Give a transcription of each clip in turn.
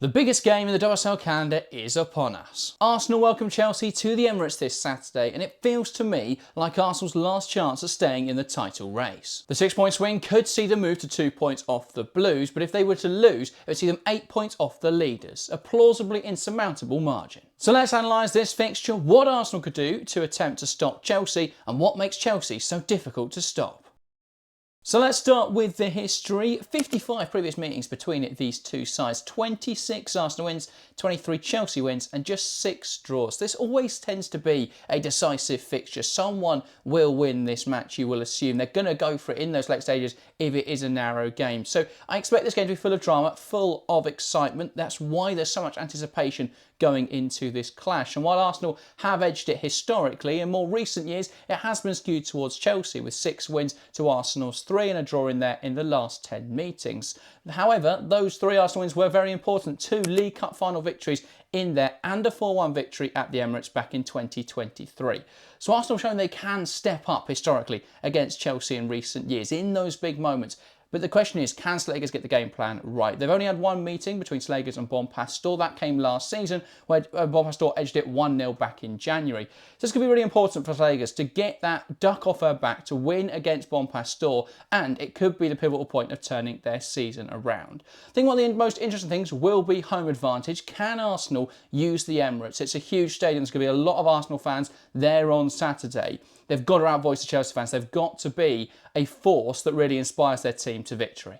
The biggest game in the WSL calendar is upon us. Arsenal welcome Chelsea to the Emirates this Saturday, and it feels to me like Arsenal's last chance of staying in the title race. The 6-point swing could see them move to 2 points off the Blues, but if they were to lose, it would see them 8 points off the leaders, a plausibly insurmountable margin. So let's analyse this fixture, what Arsenal could do to attempt to stop Chelsea, and what makes Chelsea so difficult to stop. So let's start with the history. 55 previous meetings between these two sides. 26 Arsenal wins, 23 Chelsea wins, and just 6 draws. This always tends to be a decisive fixture. Someone will win this match, you will assume. They're going to go for it in those late stages if it is a narrow game. So I expect this game to be full of drama, full of excitement. That's why there's so much anticipation going into this clash. And while Arsenal have edged it historically, in more recent years, it has been skewed towards Chelsea, with 6 wins to Arsenal's 3 and a draw in there in the last 10 meetings. However, those 3 Arsenal wins were very important. 2 League Cup final victories in there and a 4-1 victory at the Emirates back in 2023. So Arsenal have shown they can step up historically against Chelsea in recent years in those big moments. But the question is, can Slegers get the game plan right? They've only had one meeting between Slegers and Bompastor. That came last season, where Bompastor edged it 1-0 back in January. So it's going to be really important for Slegers to get that duck off her back, to win against Bompastor, and it could be the pivotal point of turning their season around. I think one of the most interesting things will be home advantage. Can Arsenal use the Emirates? It's a huge stadium. There's going to be a lot of Arsenal fans there on Saturday. They've got to outvoice the Chelsea fans. They've got to be a force that really inspires their team to victory.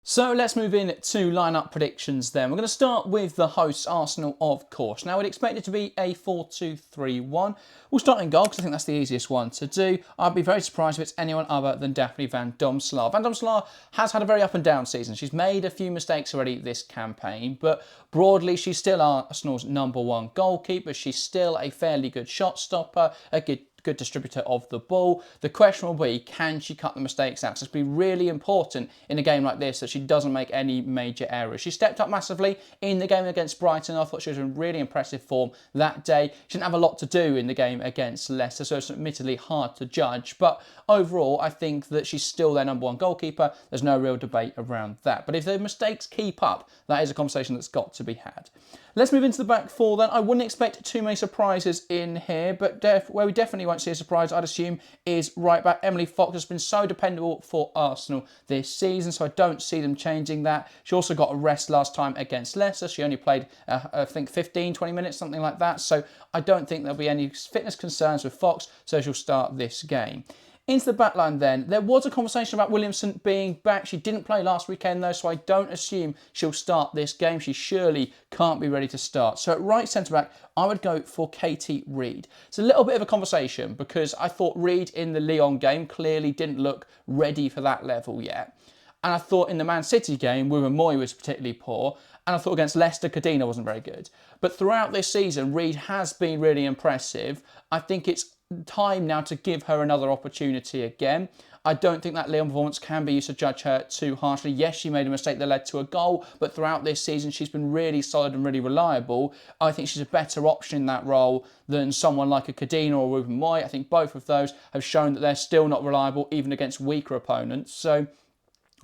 So let's move in to lineup predictions then. We're going to start with the hosts, Arsenal, of course. Now, we'd expect it to be a 4-2-3-1. We'll start in goal because I think that's the easiest one to do. I'd be very surprised if it's anyone other than Daphne Van Domselaar. Van Domselaar has had a very up and down season. She's made a few mistakes already this campaign, but broadly, she's still Arsenal's #1 goalkeeper. She's still a fairly good shot stopper, a good distributor of the ball. The question will be, can she cut the mistakes out? So it's be really important in a game like this that she doesn't make any major errors. She stepped up massively in the game against Brighton. I thought she was in really impressive form that day. She didn't have a lot to do in the game against Leicester, so it's admittedly hard to judge. But overall, I think that she's still their #1 goalkeeper. There's no real debate around that. But if the mistakes keep up, that is a conversation that's got to be had. Let's move into the back four then. I wouldn't expect too many surprises in here, but where we definitely won't see a surprise, I'd assume, is right back. Emily Fox has been so dependable for Arsenal this season, so I don't see them changing that. She also got a rest last time against Leicester. She only played, I think, 15, 20 minutes, something like that. So I don't think there'll be any fitness concerns with Fox, so she'll start this game. Into the back line then, there was a conversation about Williamson being back. She didn't play last weekend though, so I don't assume she'll start this game. She surely can't be ready to start. So at right centre-back, I would go for Katie Reid. It's a little bit of a conversation because I thought Reid in the Lyon game clearly didn't look ready for that level yet. And I thought in the Man City game, Ruben Moy was particularly poor. And I thought against Leicester, Cadena wasn't very good. But throughout this season, Reid has been really impressive. I think it's time now to give her another opportunity again. I don't think that Lyon performance can be used to judge her too harshly. Yes, she made a mistake that led to a goal, but throughout this season, she's been really solid and really reliable. I think she's a better option in that role than someone like a Cadena or Ruben Moy. I think both of those have shown that they're still not reliable, even against weaker opponents. So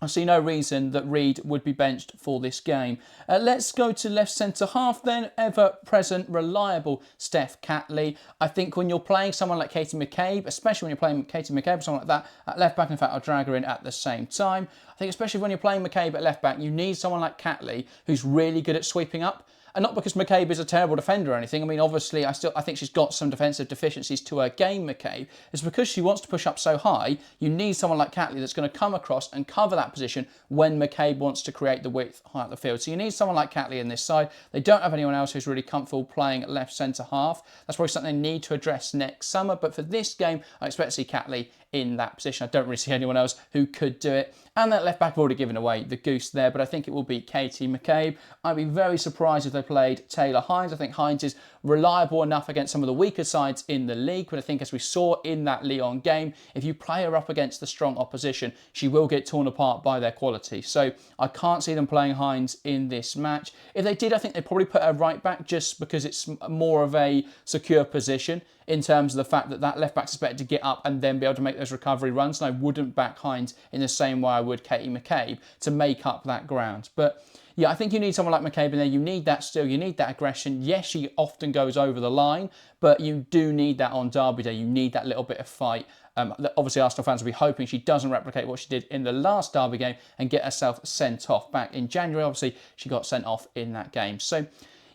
I see no reason that Reid would be benched for this game. Let's go to left centre half then. Ever-present, reliable Steph Catley. I think when you're playing someone like Katie McCabe, especially when you're playing Katie McCabe or someone like that at left back, in fact, I'll drag her in at the same time. I think especially when you're playing McCabe at left back, you need someone like Catley who's really good at sweeping up. And not because McCabe is a terrible defender or anything. I mean, obviously, I think she's got some defensive deficiencies to her game, McCabe. It's because she wants to push up so high, you need someone like Catley that's going to come across and cover that position when McCabe wants to create the width high up the field. So you need someone like Catley in this side. They don't have anyone else who's really comfortable playing at left centre half. That's probably something they need to address next summer. But for this game, I expect to see Catley in that position. I don't really see anyone else who could do it. And that left back, I've already given away the goose there, but I think it will be Katie McCabe. I'd be very surprised if they played Taylor Hines. I think Hines is reliable enough against some of the weaker sides in the league, but I think as we saw in that Lyon game, if you play her up against the strong opposition, she will get torn apart by their quality. So I can't see them playing Hines in this match. If they did, I think they'd probably put her right back just because it's more of a secure position in terms of the fact that that left back's expected to get up and then be able to make those recovery runs. And I wouldn't back Hines in the same way I would Katie McCabe to make up that ground. But yeah, I think you need someone like McCabe in there. You need that still. You need that aggression. Yes, she often goes over the line, but you do need that on Derby Day. You need that little bit of fight. Obviously, Arsenal fans will be hoping she doesn't replicate what she did in the last Derby game and get herself sent off back in January. Obviously, she got sent off in that game. So,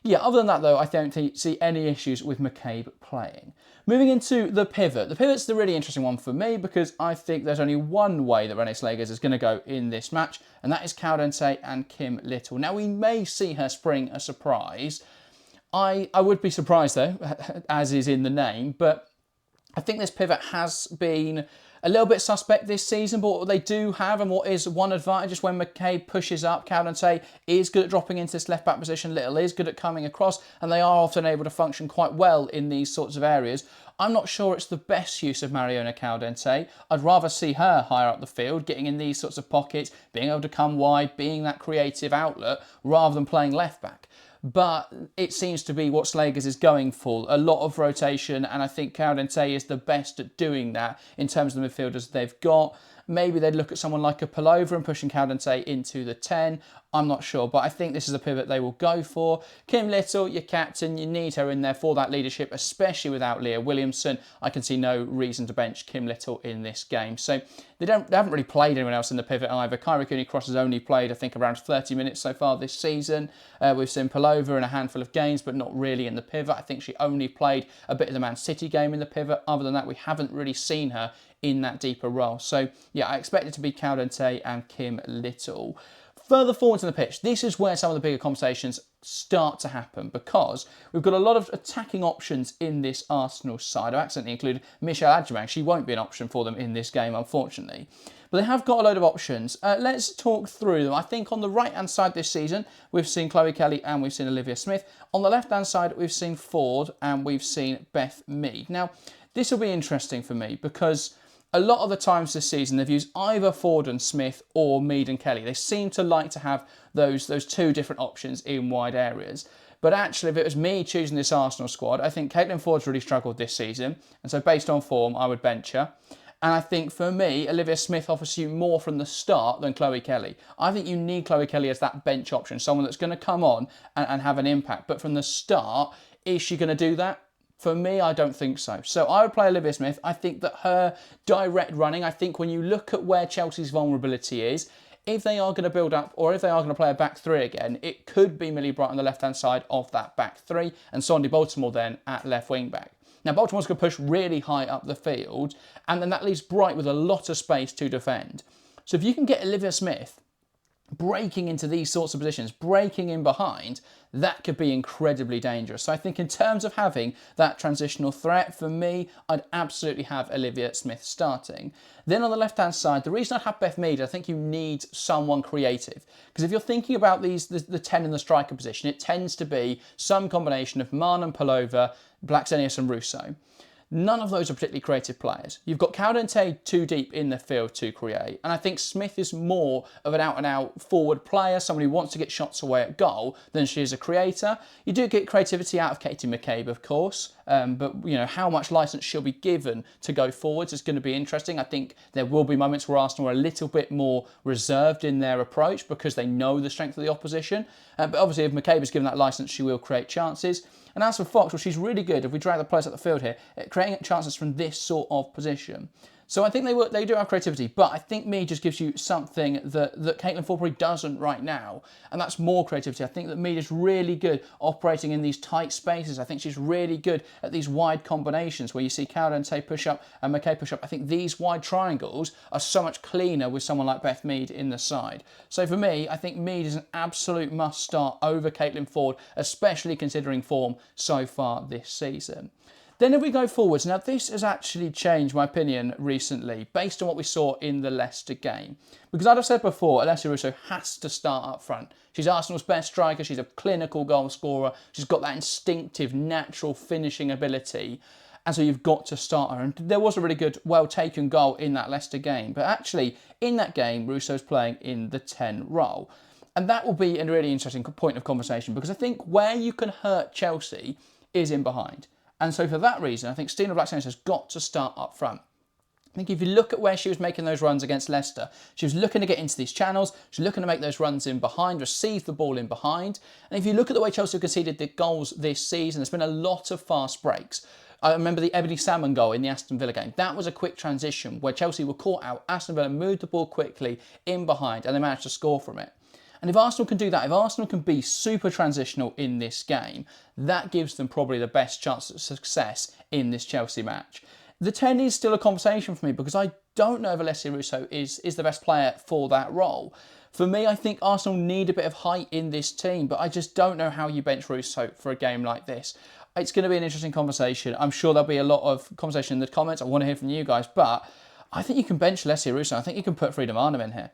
yeah, other than that, though, I don't see any issues with McCabe playing. Moving into the pivot. The pivot's the really interesting one for me because I think there's only one way that Renee Slegers is going to go in this match, and that is Caldente and Kim Little. Now, we may see her spring a surprise. I would be surprised, though, as is in the name, but I think this pivot has been a little bit suspect this season, but what they do have and what is one advantage is when McCabe pushes up, Caldente is good at dropping into this left-back position, Little is good at coming across, and they are often able to function quite well in these sorts of areas. I'm not sure it's the best use of Mariona Caldente. I'd rather see her higher up the field, getting in these sorts of pockets, being able to come wide, being that creative outlet, rather than playing left-back. But it seems to be what Slegers is going for. A lot of rotation, and I think Caldente is the best at doing that in terms of the midfielders they've got. Maybe they'd look at someone like a Pullover and pushing Caldente into the 10. I'm not sure, but I think this is a pivot they will go for. Kim Little, your captain, you need her in there for that leadership, especially without Leah Williamson. I can see no reason to bench Kim Little in this game. So they haven't really played anyone else in the pivot either. Kyra Cooney-Cross has only played, I think, around 30 minutes so far this season. We've seen Pullover in a handful of games, but not really in the pivot. I think she only played a bit of the Man City game in the pivot. Other than that, we haven't really seen her in that deeper role. So, yeah, I expect it to be Caldente and Kim Little. Further forwards in the pitch, this is where some of the bigger conversations start to happen because we've got a lot of attacking options in this Arsenal side. I've accidentally included Michelle Adjumang. She won't be an option for them in this game, unfortunately. But they have got a load of options. Let's talk through them. I think on the right-hand side this season, we've seen Chloe Kelly and we've seen Olivia Smith. On the left-hand side, we've seen Ford and we've seen Beth Mead. Now, this will be interesting for me because a lot of the times this season, they've used either Ford and Smith or Mead and Kelly. They seem to like to have those two different options in wide areas. But actually, if it was me choosing this Arsenal squad, I think Caitlin Ford's really struggled this season. And so based on form, I would bench her. And I think for me, Olivia Smith offers you more from the start than Chloe Kelly. I think you need Chloe Kelly as that bench option, someone that's going to come on and have an impact. But from the start, is she going to do that? For me, I don't think so. So I would play Olivia Smith. I think that her direct running, I think when you look at where Chelsea's vulnerability is, if they are going to build up or if they are going to play a back three again, it could be Millie Bright on the left-hand side of that back three and Sonia Baltimore then at left wing back. Now, Baltimore's going to push really high up the field and then that leaves Bright with a lot of space to defend. So if you can get Olivia Smith breaking into these sorts of positions, breaking in behind, that could be incredibly dangerous. So I think in terms of having that transitional threat, for me, I'd absolutely have Olivia Smith starting. Then on the left-hand side, the reason I'd have Beth Mead, I think you need someone creative. Because if you're thinking about the 10 in the striker position, it tends to be some combination of Mann and Pullover, Blackstenius and Russo. None of those are particularly creative players. You've got Caldente too deep in the field to create. And I think Smith is more of an out-and-out forward player, someone who wants to get shots away at goal than she is a creator. You do get creativity out of Katie McCabe, of course. But, you know, how much licence she'll be given to go forwards is going to be interesting. I think there will be moments where Arsenal are a little bit more reserved in their approach because they know the strength of the opposition. But obviously, if McCabe is given that licence, she will create chances. And as for Fox, well, she's really good, if we drag the players up the field here, at creating chances from this sort of position. So I think they do have creativity, but I think Mead just gives you something that Caitlin Ford probably doesn't right now, and that's more creativity. I think that Mead is really good operating in these tight spaces. I think she's really good at these wide combinations where you see Caldente push up and McKay push up. I think these wide triangles are so much cleaner with someone like Beth Mead in the side. So for me, I think Mead is an absolute must start over Caitlin Ford, especially considering form so far this season. Then if we go forwards, now this has actually changed my opinion recently based on what we saw in the Leicester game. Because as I've said before, Alessia Russo has to start up front. She's Arsenal's best striker, she's a clinical goal scorer, she's got that instinctive, natural finishing ability. And so you've got to start her. And there was a really good, well-taken goal in that Leicester game. But actually, in that game, Russo's playing in the 10 role. And that will be a really interesting point of conversation because I think where you can hurt Chelsea is in behind. And so for that reason, I think Stina Blackstenius has got to start up front. I think if you look at where she was making those runs against Leicester, she was looking to get into these channels, she was looking to make those runs in behind, receive the ball in behind. And if you look at the way Chelsea have conceded the goals this season, there's been a lot of fast breaks. I remember the Ebony Salmon goal in the Aston Villa game. That was a quick transition where Chelsea were caught out, Aston Villa moved the ball quickly in behind and they managed to score from it. And if Arsenal can do that, if Arsenal can be super transitional in this game, that gives them probably the best chance of success in this Chelsea match. The 10 is still a conversation for me because I don't know if Alessia Russo is the best player for that role. For me, I think Arsenal need a bit of height in this team, but I just don't know how you bench Russo for a game like this. It's going to be an interesting conversation. I'm sure there'll be a lot of conversation in the comments. I want to hear from you guys, but I think you can bench Alessia Russo. I think you can put Frida Maanum in here.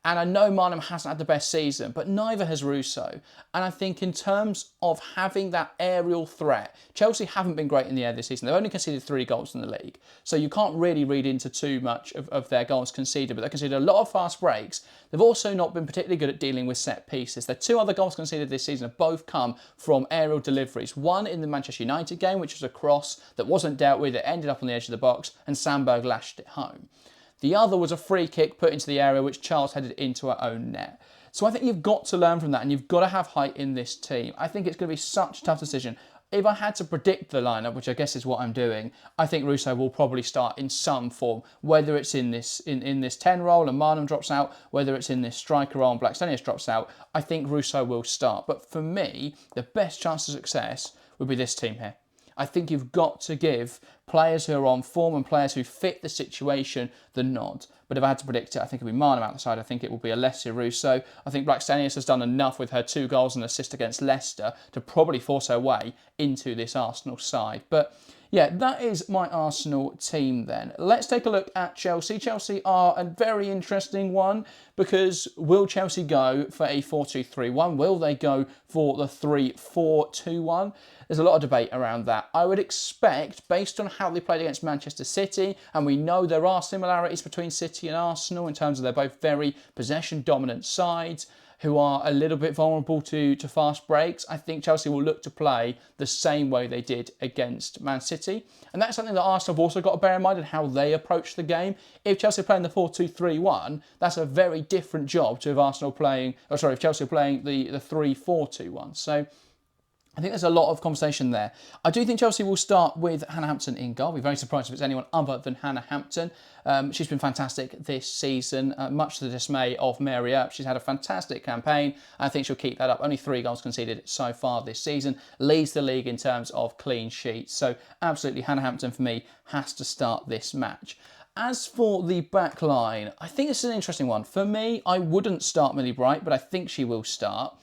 And I know Maanum hasn't had the best season, but neither has Russo. And I think in terms of having that aerial threat, Chelsea haven't been great in the air this season. They've only conceded 3 goals in the league. So you can't really read into too much of their goals conceded, but they've conceded a lot of fast breaks. They've also not been particularly good at dealing with set pieces. Their 2 other goals conceded this season have both come from aerial deliveries. One in the Manchester United game, which was a cross that wasn't dealt with. It ended up on the edge of the box and Sandberg lashed it home. The other was a free kick put into the area which Charles headed into her own net. So I think you've got to learn from that and you've got to have height in this team. I think it's going to be such a tough decision. If I had to predict the lineup, which I guess is what I'm doing, I think Russo will probably start in some form, whether it's in this 10 role and Maanum drops out, whether it's in this striker role and Blackstenius drops out, I think Russo will start. But for me, the best chance of success would be this team here. I think you've got to give players who are on form and players who fit the situation the nod. But if I had to predict it, I think it'll be Maanum out the side. I think it will be Alessia Russo. I think Blackstenius has done enough with her 2 goals and assist against Leicester to probably force her way into this Arsenal side. But yeah, that is my Arsenal team then. Let's take a look at Chelsea. Chelsea are a very interesting one because will Chelsea go for a 4-2-3-1? Will they go for the 3-4-2-1? There's a lot of debate around that. I would expect, based on how they played against Manchester City, and we know there are similarities between City and Arsenal in terms of they're both very possession-dominant sides who are a little bit vulnerable to fast breaks. I think Chelsea will look to play the same way they did against Man City. And that's something that Arsenal have also got to bear in mind in how they approach the game. If Chelsea are playing the 4-2-3-1, that's a very different job to if if Chelsea are playing the 3-4-2-1. So I think there's a lot of conversation there. I do think Chelsea will start with Hannah Hampton in goal. I'll be very surprised if it's anyone other than Hannah Hampton. She's been fantastic this season, much to the dismay of Mary Earp. She's had a fantastic campaign. I think she'll keep that up. Only 3 goals conceded so far this season. Leads the league in terms of clean sheets. So absolutely Hannah Hampton for me has to start this match. As for the back line, I think it's an interesting one. For me, I wouldn't start Millie Bright, but I think she will start.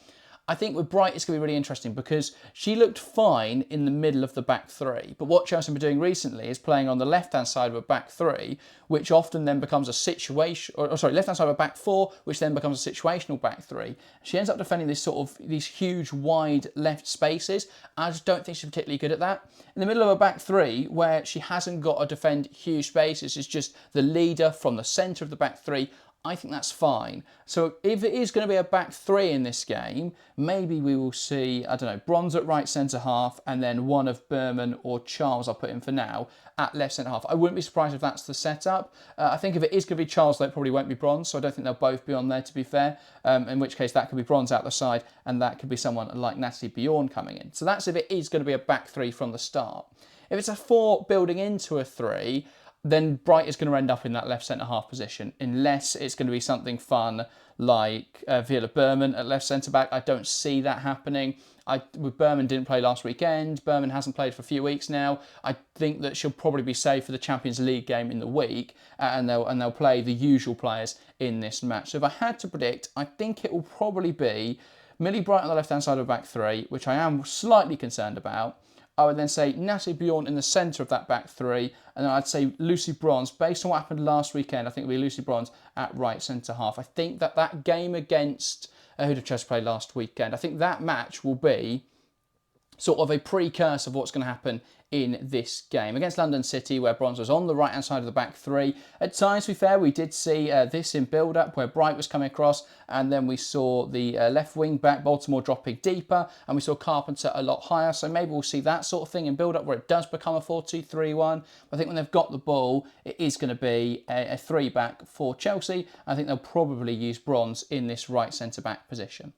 I think with Bright, it's going to be really interesting because she looked fine in the middle of the back 3. But what Chelsea have been doing recently is playing on the left-hand side of a back 3, which often then becomes a left-hand side of a back 4, which then becomes a situational back 3. She ends up defending these huge, wide left spaces. I just don't think she's particularly good at that. In the middle of a back 3, where she hasn't got to defend huge spaces, it's just the leader from the centre of the back 3. I think that's fine. So if it is going to be a back 3 in this game, maybe we will see, I don't know, Bronze at right centre half and then one of Berman or Charles, I'll put in for now, at left centre half. I wouldn't be surprised if that's the setup. I think if it is going to be Charles, though, it probably won't be Bronze, so I don't think they'll both be on there, to be fair, in which case that could be Bronze out the side and that could be someone like Natalie Bjorn coming in. So that's if it is going to be a back 3 from the start. If it's a 4 building into a 3, then Bright is going to end up in that left centre-half position, unless it's going to be something fun like Viola Berman at left centre-back. I don't see that happening. Berman didn't play last weekend. Berman hasn't played for a few weeks now. I think that she'll probably be safe for the Champions League game in the week, and they'll play the usual players in this match. So if I had to predict, I think it will probably be Millie Bright on the left-hand side of back 3, which I am slightly concerned about. I would then say Natalie Bjorn in the centre of that back 3, and then I'd say Lucy Bronze. Based on what happened last weekend, I think it'll be Lucy Bronze at right centre half. I think that game against who did Chelsea play last weekend? I think that match will be sort of a precursor of what's going to happen in this game. Against London City, where Bronze was on the right-hand side of the back three, at times, to be fair, we did see this in build-up where Bright was coming across, and then we saw the left wing back, Baltimore, dropping deeper, and we saw Carpenter a lot higher, so maybe we'll see that sort of thing in build-up where it does become a 4-2-3-1. But I think when they've got the ball, it is going to be a three-back for Chelsea. I think they'll probably use Bronze in this right centre-back position.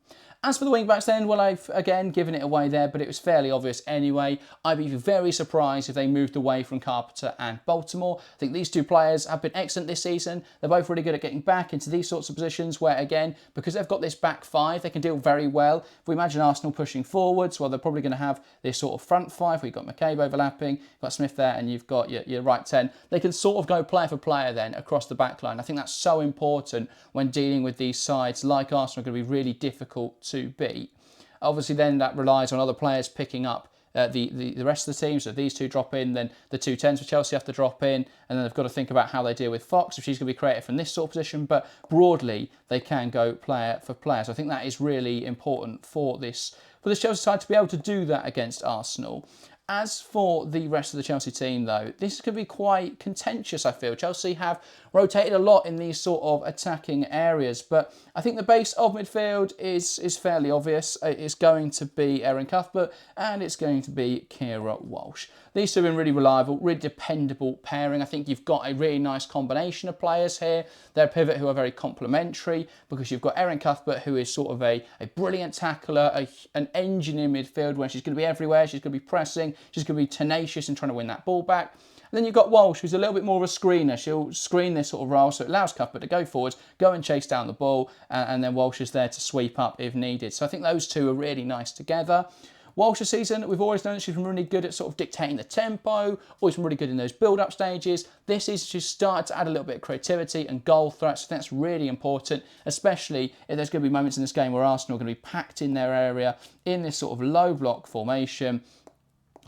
As for the wing-backs then, well, I've, again, given it away there, but it was fairly obvious anyway. I'd be very surprised if they moved away from Carpenter and Baltimore. I think these two players have been excellent this season. They're both really good at getting back into these sorts of positions where, again, because they've got this back five, they can deal very well. If we imagine Arsenal pushing forwards, well, they're probably going to have this sort of front five. We've got McCabe overlapping, you've got Smith there, and you've got your right 10. They can sort of go player for player then across the back line. I think that's so important when dealing with these sides like Arsenal are going to be really difficult to beat. Obviously then that relies on other players picking up the rest of the team. So if these two drop in, then the two 10s for Chelsea have to drop in, and then they've got to think about how they deal with Fox if she's going to be created from this sort of position. But broadly, they can go player for player. So I think that is really important for this Chelsea side to be able to do that against Arsenal. As for the rest of the Chelsea team, though, this could be quite contentious, I feel. Chelsea have rotated a lot in these sort of attacking areas, but I think the base of midfield is fairly obvious. It's going to be Erin Cuthbert and it's going to be Keira Walsh. These two have been really reliable, really dependable pairing. I think you've got a really nice combination of players here. They're a pivot who are very complementary because you've got Erin Cuthbert, who is sort of a brilliant tackler, an engine in midfield where she's going to be everywhere, she's going to be pressing, she's going to be tenacious in trying to win that ball back. And then you've got Walsh, who's a little bit more of a screener. She'll screen this sort of role, so it allows Cuthbert to go forwards, go and chase down the ball, and then Walsh is there to sweep up if needed. So I think those two are really nice together. Walsh this season, we've always known that she's been really good at sort of dictating the tempo, always been really good in those build-up stages. This is she's started to add a little bit of creativity and goal threats. I think that's really important, especially if there's going to be moments in this game where Arsenal are going to be packed in their area in this sort of low block formation.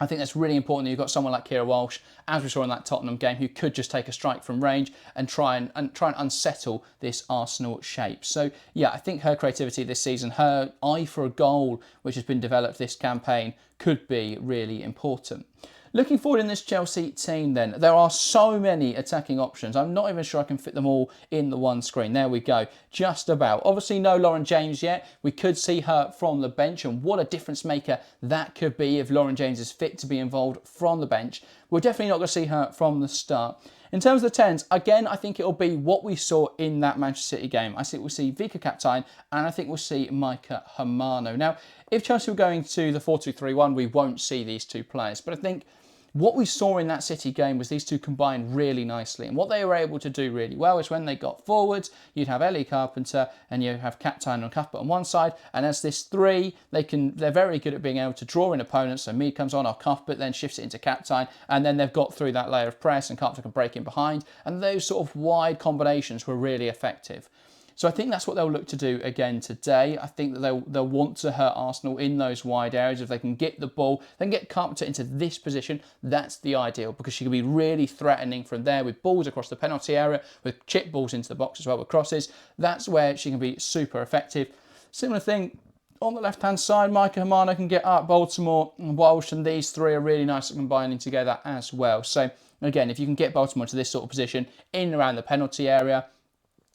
I think that's really important that you've got someone like Keira Walsh, as we saw in that Tottenham game, who could just take a strike from range and try and unsettle this Arsenal shape. So yeah, I think her creativity this season, her eye for a goal, which has been developed this campaign, could be really important. Looking forward in this Chelsea team then, there are so many attacking options. I'm not even sure I can fit them all in the one screen. There we go, just about. Obviously no Lauren James yet. We could see her from the bench, and what a difference maker that could be if Lauren James is fit to be involved from the bench. We're definitely not going to see her from the start. In terms of the 10s, again, I think it'll be what we saw in that Manchester City game. I think we'll see Vika Kaptein, and I think we'll see Maika Hamano. Now, if Chelsea were going to the 4-2-3-1, we won't see these two players, but I think what we saw in that City game was these two combined really nicely. And what they were able to do really well is when they got forwards, you'd have Ellie Carpenter and you have Kaptein and Cuthbert on one side. And as this three, they're very good at being able to draw in opponents. So Mead comes on, or Cuthbert then shifts it into Kaptein. And then they've got through that layer of press and Carpenter can break in behind. And those sort of wide combinations were really effective. So I think that's what they'll look to do again today. I think that they'll want to hurt Arsenal in those wide areas. If they can get the ball, they can get Carpenter into this position. That's the ideal, because she can be really threatening from there with balls across the penalty area, with chip balls into the box as well, with crosses. That's where she can be super effective. Similar thing on the left-hand side, Maika Hamano can get up, Baltimore and Walsh, and these three are really nice at combining together as well. So again, if you can get Baltimore to this sort of position in and around the penalty area,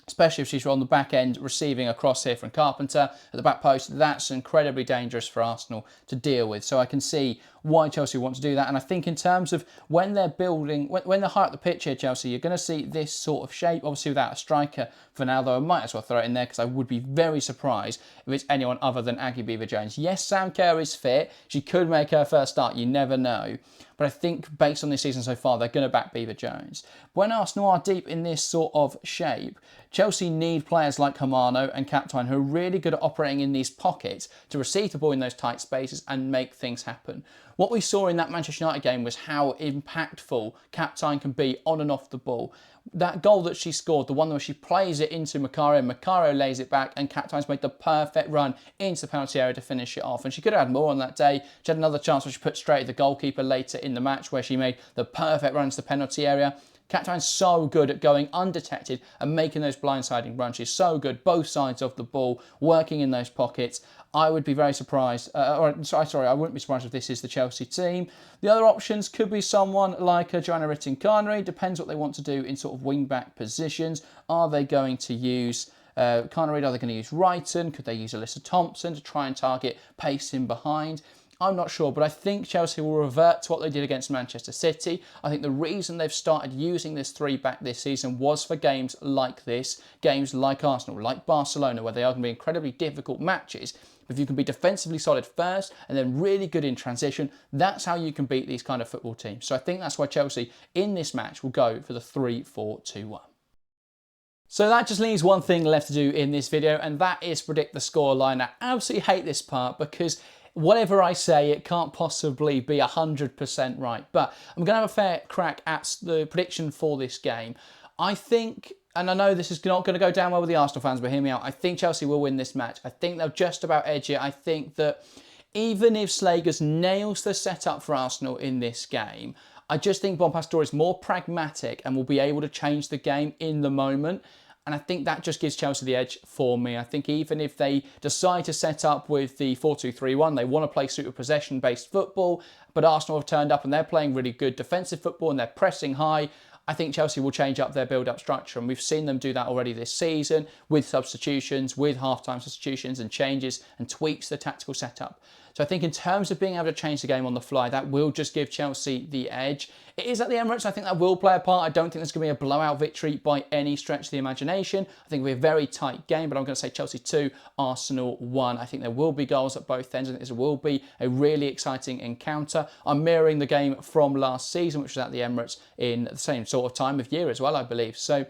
especially if she's on the back end receiving a cross here from Carpenter at the back post, that's incredibly dangerous for Arsenal to deal with. So I can see why Chelsea want to do that. And I think in terms of when they're building, when they're high up the pitch here, Chelsea, you're going to see this sort of shape, obviously without a striker for now, though I might as well throw it in there because I would be very surprised if it's anyone other than Aggie Beaver-Jones. Yes, Sam Kerr is fit. She could make her first start. You never know. But I think based on this season so far, they're going to back Beaver-Jones. When Arsenal are deep in this sort of shape, Chelsea need players like Hamano and Kaptein who are really good at operating in these pockets to receive the ball in those tight spaces and make things happen. What we saw in that Manchester United game was how impactful Kaptein can be on and off the ball. That goal that she scored, the one where she plays it into Macario lays it back, and Kaptein's made the perfect run into the penalty area to finish it off. And she could have had more on that day. She had another chance where she put straight at the goalkeeper later in the match where she made the perfect run to the penalty area. Captain's so good at going undetected and making those blindsiding runs. She's so good, both sides of the ball, working in those pockets. I would be very surprised, I wouldn't be surprised if this is the Chelsea team. The other options could be someone like Joanna Rytting-Carney. Depends what they want to do in sort of wing-back positions. Are they going to use Carney? Are they going to use Ryton? Could they use Alyssa Thompson to try and target pace in behind? I'm not sure, but I think Chelsea will revert to what they did against Manchester City. I think the reason they've started using this 3-back this season was for games like this, games like Arsenal, like Barcelona, where they are going to be incredibly difficult matches. If you can be defensively solid first and then really good in transition, that's how you can beat these kind of football teams. So I think that's why Chelsea in this match will go for the 3-4-2-1. So that just leaves one thing left to do in this video, and that is predict the scoreline. I absolutely hate this part because whatever I say, it can't possibly be 100% right. But I'm going to have a fair crack at the prediction for this game. I think, and I know this is not going to go down well with the Arsenal fans, but hear me out. I think Chelsea will win this match. I think they'll just about edge it. I think that even if Slegers nails the setup for Arsenal in this game, I just think Bompastor is more pragmatic and will be able to change the game in the moment. And I think that just gives Chelsea the edge for me. I think even if they decide to set up with the 4-2-3-1, they want to play super possession-based football, but Arsenal have turned up and they're playing really good defensive football and they're pressing high. I think Chelsea will change up their build-up structure, and we've seen them do that already this season with substitutions, with half-time substitutions and changes and tweaks the tactical setup. So I think in terms of being able to change the game on the fly, that will just give Chelsea the edge. It is at the Emirates. I think that will play a part. I don't think there's going to be a blowout victory by any stretch of the imagination. I think it'll be a very tight game, but I'm going to say Chelsea 2, Arsenal 1. I think there will be goals at both ends. I think this will be a really exciting encounter. I'm mirroring the game from last season, which was at the Emirates in the same sort of time of year as well, I believe. So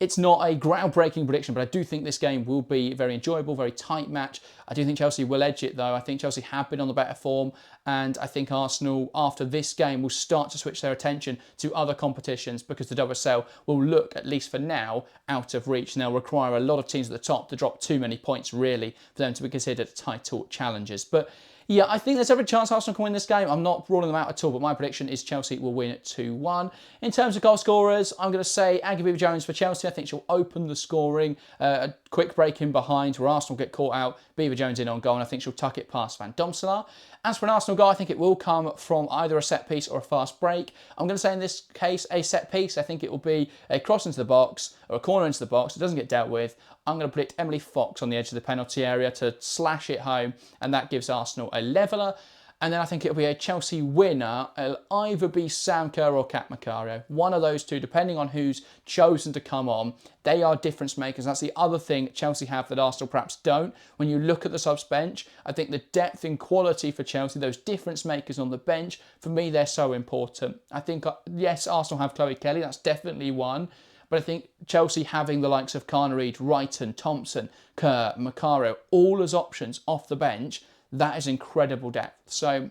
it's not a groundbreaking prediction, but I do think this game will be very enjoyable, very tight match. I do think Chelsea will edge it though. I think Chelsea have been on the better form, and I think Arsenal, after this game, will start to switch their attention to other competitions because the WSL will look, at least for now, out of reach, and they'll require a lot of teams at the top to drop too many points, really, for them to be considered title challengers. But yeah, I think there's every chance Arsenal can win this game. I'm not ruling them out at all, but my prediction is Chelsea will win it 2-1. In terms of goal scorers, I'm going to say Aggie Beever-Jones for Chelsea. I think she'll open the scoring. A quick break in behind where Arsenal get caught out. Beever-Jones in on goal, and I think she'll tuck it past Van Domselaar. As for an Arsenal goal, I think it will come from either a set piece or a fast break. I'm going to say in this case a set piece. I think it will be a cross into the box or a corner into the box. It doesn't get dealt with. I'm going to predict Emily Fox on the edge of the penalty area to slash it home, and that gives Arsenal a leveller. And then I think it'll be a Chelsea winner. It'll either be Sam Kerr or Kat Macario. One of those two, depending on who's chosen to come on. They are difference makers. That's the other thing Chelsea have that Arsenal perhaps don't. When you look at the subs bench, I think the depth and quality for Chelsea, those difference makers on the bench, for me, they're so important. I think, yes, Arsenal have Chloe Kelly. That's definitely one. But I think Chelsea having the likes of Carney, Ryton, Thompson, Kerr, Macario, all as options off the bench, that is incredible depth. So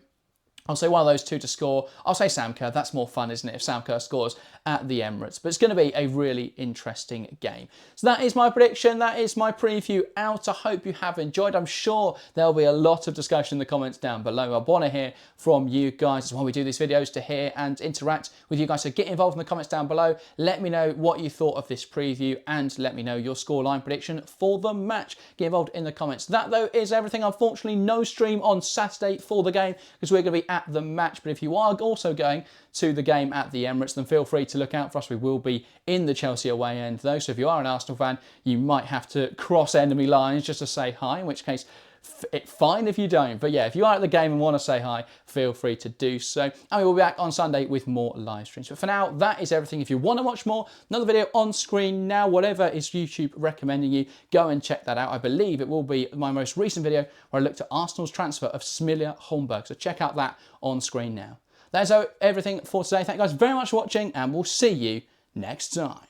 I'll say one of those two to score. I'll say Sam Kerr. That's more fun, isn't it, if Sam Kerr scores at the Emirates? But it's going to be a really interesting game. So that is my prediction. That is my preview out. I hope you have enjoyed. I'm sure there'll be a lot of discussion in the comments down below. I want to hear from you guys. That's why we do these videos, to hear and interact with you guys. So get involved in the comments down below. Let me know what you thought of this preview and let me know your scoreline prediction for the match. Get involved in the comments. That, though, is everything. Unfortunately, no stream on Saturday for the game because we're going to be at the match. But if you are also going to the game at the Emirates, then feel free to look out for us. We will be in the Chelsea away end though, so if you are an Arsenal fan, you might have to cross enemy lines just to say hi, in which case it's fine if you don't. But yeah, if you are at the game and want to say hi, feel free to do so. And we will be back on Sunday with more live streams. But for now, that is everything. If you want to watch more, another video on screen now, whatever is YouTube recommending you, go and check that out. I believe it will be my most recent video where I looked at Arsenal's transfer of Smilja Holmberg. So check out that on screen now. That is everything for today. Thank you guys very much for watching, and we'll see you next time.